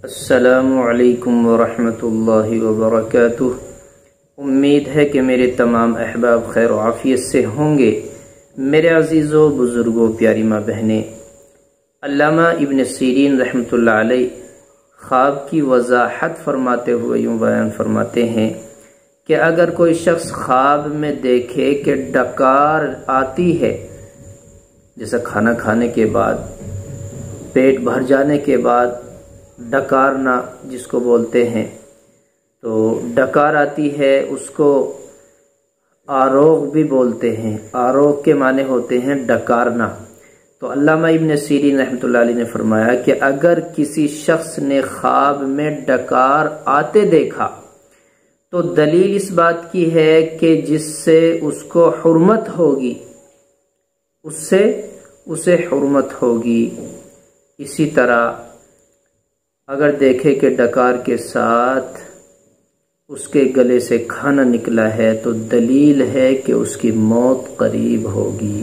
السلام علیکم ورحمۃ اللہ وبرکاتہ۔ امید ہے کہ میرے تمام احباب خیر و عافیت سے ہوں گے۔ میرے عزیزوں، بزرگوں، پیاری ماں بہنیں، علامہ ابن سیرین رحمۃ اللہ علیہ خواب کی وضاحت فرماتے ہوئے یوں بیان فرماتے ہیں کہ اگر کوئی شخص خواب میں دیکھے کہ ڈکار آتی ہے، جیسا کھانا کھانے کے بعد، پیٹ بھر جانے کے بعد ڈکارنا جس کو بولتے ہیں، تو ڈکار آتی ہے، اس کو آروغ بھی بولتے ہیں۔ آروغ کے معنی ہوتے ہیں ڈکارنا۔ تو علامہ ابن سیرین رحمۃ اللہ علیہ نے فرمایا کہ اگر کسی شخص نے خواب میں ڈکار آتے دیکھا تو دلیل اس بات کی ہے کہ جس سے اس کو حرمت ہوگی، اس سے اسے حرمت ہوگی۔ اسی طرح اگر دیکھے کہ ڈکار کے ساتھ اس کے گلے سے کھانا نکلا ہے تو دلیل ہے کہ اس کی موت قریب ہوگی۔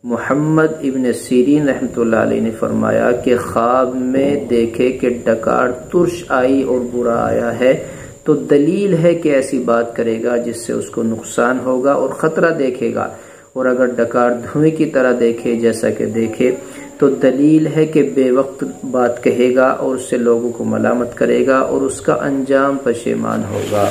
محمد ابن سیرین رحمۃ اللہ علیہ نے فرمایا کہ خواب میں دیکھے کہ ڈکار ترش آئی اور برا آیا ہے تو دلیل ہے کہ ایسی بات کرے گا جس سے اس کو نقصان ہوگا اور خطرہ دیکھے گا، اور اگر ڈکار دھوئیں کی طرح دیکھے جیسا کہ دیکھے تو دلیل ہے کہ بے وقت بات کہے گا اور اس سے لوگوں کو ملامت کرے گا اور اس کا انجام پشیمان ہوگا۔